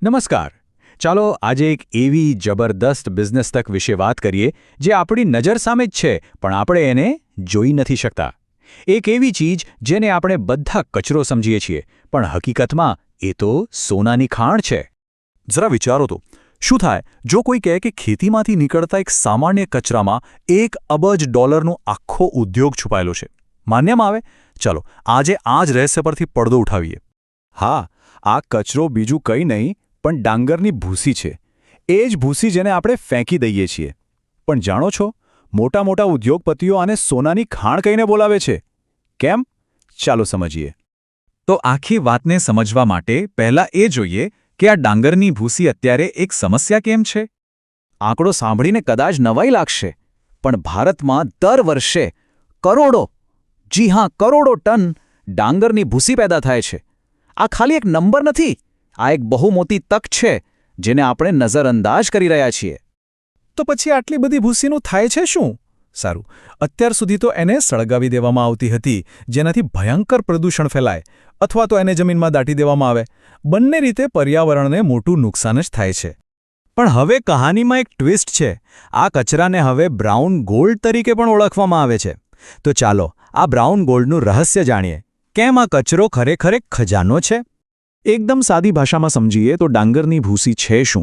નમસ્કાર. ચાલો આજે એક એવી જબરદસ્ત બિઝનેસ તક વિશે વાત કરીએ જે આપણી નજર સામે જ છે પણ આપણે એને જોઈ નથી શકતા. એક એવી ચીજ જેને આપણે બધા કચરો સમજીએ છીએ પણ હકીકતમાં એ તો સોનાની ખાણ છે. જરા વિચારો તો, શું થાય જો કોઈ કહે કે ખેતીમાંથી નીકળતા એક સામાન્ય કચરામાં $1 અબજ આખો ઉદ્યોગ છુપાયેલો છે? માન્યમાં આવે? ચાલો આજે આ જ રહસ્ય પરથી પડદો ઉઠાવીએ. હા, આ કચરો બીજું કંઈ નહીં પણ ડાંગરની ભૂસી છે. એ જ ભૂસી જેને આપણે ફેંકી દઈએ છીએ. પણ જાણો છો, મોટા મોટા ઉદ્યોગપતિઓ આને સોનાની ખાણ કહીને બોલાવે છે. કેમ? ચાલો સમજીએ. તો આખી વાતને સમજવા માટે પહેલાં એ જોઈએ કે આ ડાંગરની ભૂસી અત્યારે એક સમસ્યા કેમ છે. આંકડો સાંભળીને કદાચ નવાઈ લાગશે, પણ ભારતમાં દર વર્ષે કરોડો, જી હા કરોડો ટન ડાંગરની ભૂસી પેદા થાય છે. આ ખાલી એક નંબર નથી, આ એક બહુ મોટી તક છે જેને આપણે નજરઅંદાજ કરી રહ્યા છીએ. તો પછી આટલી બધી ભૂસીનું થાય છે શું? સારું, અત્યાર સુધી તો એને સળગાવી દેવામાં આવતી હતી, જેનાથી ભયંકર પ્રદૂષણ ફેલાય, અથવા તો એને જમીનમાં દાટી દેવામાં આવે. બંને રીતે પર્યાવરણને મોટું નુકસાન જ થાય છે. પણ હવે કહાનીમાં એક ટ્વિસ્ટ છે. આ કચરાને હવે બ્રાઉન ગોલ્ડ તરીકે પણ ઓળખવામાં આવે છે. તો ચાલો આ બ્રાઉન ગોલ્ડનું રહસ્ય જાણીએ. કેમ આ કચરો ખરેખર એક ખજાનો છે? એકદમ સાદી ભાષામાં સમજીએ તો ડાંગરની ભૂસી છે શું?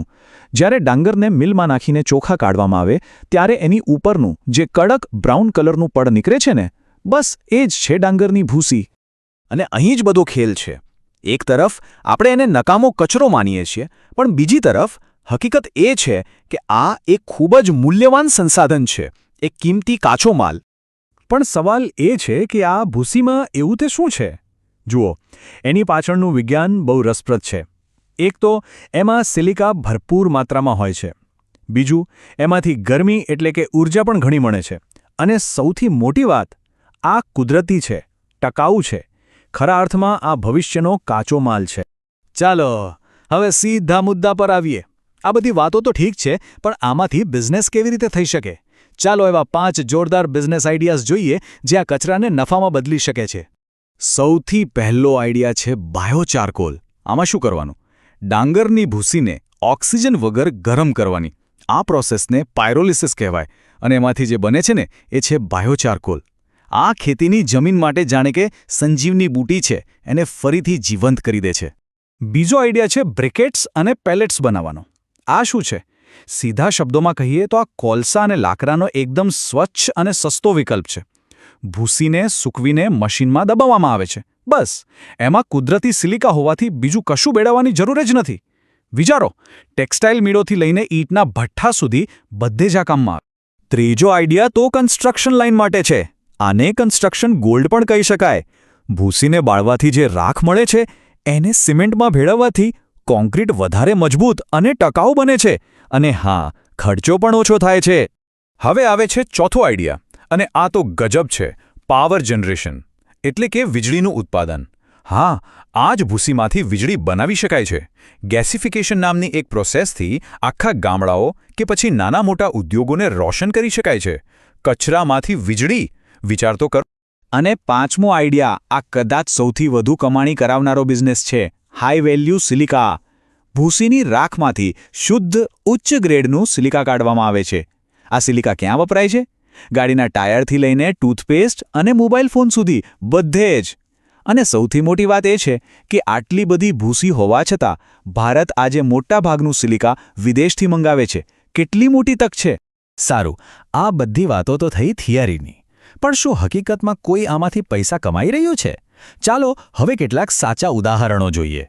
જ્યારે ડાંગરને મિલમાં નાખીને ચોખા કાઢવામાં આવે ત્યારે એની ઉપરનું જે કડક બ્રાઉન કલરનું પડ નીકળે છે ને, બસ એ જ છે ડાંગરની ભૂસી. અને અહીં જ બધો ખેલ છે. એક તરફ આપણે એને નકામો કચરો માનીએ છીએ, પણ બીજી તરફ હકીકત એ છે કે આ એક ખૂબ જ મૂલ્યવાન સંસાધન છે, એક કિંમતી કાચો માલ. પણ સવાલ એ છે કે આ ભૂસીમાં એવું તે શું છે? જુઓ, એની પાછળનું વિજ્ઞાન બહુ રસપ્રદ છે. એક તો એમાં સિલિકા ભરપૂર માત્રામાં હોય છે. બીજું, એમાંથી ગરમી એટલે કે ઊર્જા પણ ઘણી મળે છે. અને સૌથી મોટી વાત, આ કુદરતી છે, ટકાઉ છે. ખરા અર્થમાં આ ભવિષ્યનો કાચો માલ છે. ચાલો હવે સીધા મુદ્દા પર આવીએ. આ બધી વાતો તો ઠીક છે, પણ આમાંથી બિઝનેસ કેવી રીતે થઈ શકે? ચાલો એવા 5 જોરદાર બિઝનેસ આઈડિયાઝ જોઈએ જે આ કચરાને નફામાં બદલી શકે છે. સૌથી પહેલો આઈડિયા છે બાયોચારકોલ. આમાં શું કરવાનું? ડાંગરની ભૂસીને ઓક્સિજન વગર ગરમ કરવાની. આ પ્રોસેસને પાયરોલિસિસ કહેવાય, અને એમાંથી જે બને છે ને એ છે બાયોચારકોલ. આ ખેતીની જમીન માટે જાણે કે સંજીવની બૂટી છે, એને ફરીથી જીવંત કરી દે છે. બીજો આઈડિયા છે બ્રિકેટ્સ અને પેલેટ્સ બનાવવાનો. આ શું છે? સીધા શબ્દોમાં કહીએ તો આ કોલસા અને લાકડાનો એકદમ સ્વચ્છ અને સસ્તો વિકલ્પ છે. ભૂસીને સૂકવીને મશીનમાં દબાવવામાં આવે છે. બસ, એમાં કુદરતી સિલિકા હોવાથી બીજું કશું બેડાવવાની જરૂર જ નથી. વિચારો, ટેક્સટાઇલ મીલોથી લઈને ઈંટના ભઠ્ઠા સુધી બધે જ આ કામમાં આવે. ત્રીજો આઈડિયા તો કન્સ્ટ્રક્શન લાઇન માટે છે. આને કન્સ્ટ્રક્શન ગોલ્ડ પણ કહી શકાય. ભૂસીને બાળવાથી જે રાખ મળે છે એને સિમેન્ટમાં ભેળવવાથી કોન્ક્રીટ વધારે મજબૂત અને ટકાઉ બને છે. અને હા, ખર્ચો પણ ઓછો થાય છે. હવે આવે છે ચોથો આઈડિયા, અને આ તો ગજબ છે. પાવર જનરેશન, એટલે કે વીજળીનું ઉત્પાદન. હા, આ જ ભૂસીમાંથી વીજળી બનાવી શકાય છે. ગેસિફિકેશન નામની એક પ્રોસેસથી આખા ગામડાઓ કે પછી નાના મોટા ઉદ્યોગોને રોશન કરી શકાય છે. કચરામાંથી વીજળી, વિચાર તો કરો. અને પાંચમો આઈડિયા, આ કદાચ સૌથી વધુ કમાણી કરાવનારો બિઝનેસ છે. High value silica. ભૂસીની રાખમાંથી શુદ્ધ ઉચ્ચ ગ્રેડનું સિલિકા કાઢવામાં આવે છે. આ સિલિકા ક્યાં વપરાય છે? ગાડીના ટાયરથી લઈને ટૂથપેસ્ટ અને મોબાઈલ ફોન સુધી બધે જ. અને સૌથી મોટી વાત એ છે કે આટલી બધી ભૂસી હોવા છતાં ભારત આજે મોટા ભાગનું સિલિકા વિદેશથી મંગાવે છે. કેટલી મોટી તક છે! સારું, આ બધી વાતો તો થઈ થિયરીની. પણ શું હકીકતમાં કોઈ આમાંથી પૈસા કમાઈ રહ્યું છે? ચાલો હવે કેટલાક સાચા ઉદાહરણો જોઈએ.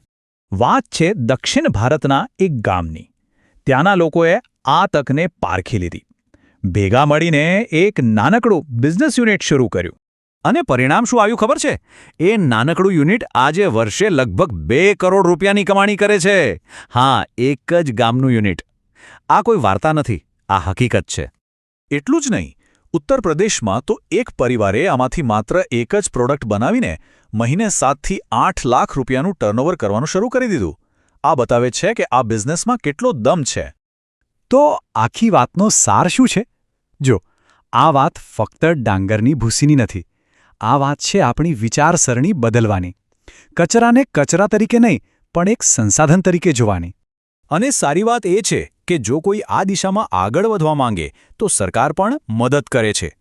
વાત છે દક્ષિણ ભારતના એક ગામની. ત્યાંના લોકોએ આ તકને પારખી લીધી. ભેગા મળીને એક નાનકડું બિઝનેસ યુનિટ શરૂ કર્યું. અને પરિણામ શું આવ્યું ખબર છે? એ નાનકડું યુનિટ આજે વર્ષે લગભગ $2 કરોડ કમાણી કરે છે. હા, એક જ ગામનું યુનિટ. આ કોઈ વાર્તા નથી, આ હકીકત છે. એટલું જ નહીં, ઉત્તર પ્રદેશમાં તો એક પરિવારે આમાંથી માત્ર એક જ પ્રોડક્ટ બનાવીને મહિને 7 થી 8 લાખ રૂપિયાનું ટર્નઓવર કરવાનું શરૂ કરી દીધું. આ બતાવે છે કે આ બિઝનેસમાં કેટલો દમ છે. તો આખી વાતનો સાર શું છે? જો, આ વાત ફક્ત ડાંગરની ભૂસીની નથી. આ વાત છે આપણી વિચારસરણી બદલવાની. કચરાને કચરા તરીકે નહીં, પણ એક સંસાધન તરીકે જોવાની. અને સારી વાત એ છે કે જો કોઈ આ દિશામાં આગળ વધવા માંગે તો સરકાર પણ મદદ કરે છે.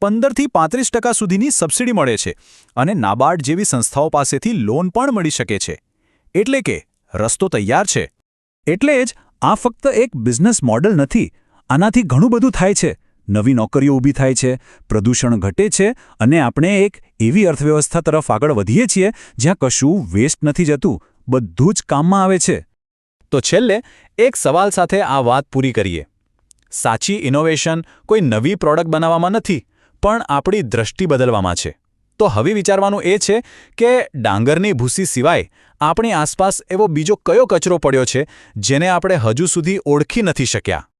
15થી 35% સુધીની સબસિડી મળે છે અને નાબાર્ડ જેવી સંસ્થાઓ પાસેથી લોન પણ મળી શકે છે. એટલે કે રસ્તો તૈયાર છે. એટલે જ આ ફક્ત એક બિઝનેસ મોડલ નથી, આનાથી ઘણું બધું થાય છે. નવી નોકરીઓ ઊભી થાય છે, પ્રદૂષણ ઘટે છે અને આપણે એક એવી અર્થવ્યવસ્થા તરફ આગળ વધીએ છીએ જ્યાં કશું વેસ્ટ નથી જતું, બધું જ કામમાં આવે છે. તો છેલ્લે એક સવાલ સાથે આ વાત પૂરી કરીએ. સાચી ઇનોવેશન કોઈ નવી પ્રોડક્ટ બનાવવામાં નથી, પણ આપણી દૃષ્ટિ બદલવામાં છે. તો હવે વિચારવાનું એ છે કે ડાંગરની ભૂસી સિવાય આપણી આસપાસ એવો બીજો કયો કચરો પડ્યો છે જેને આપણે હજુ સુધી ઓળખી નથી શક્યા.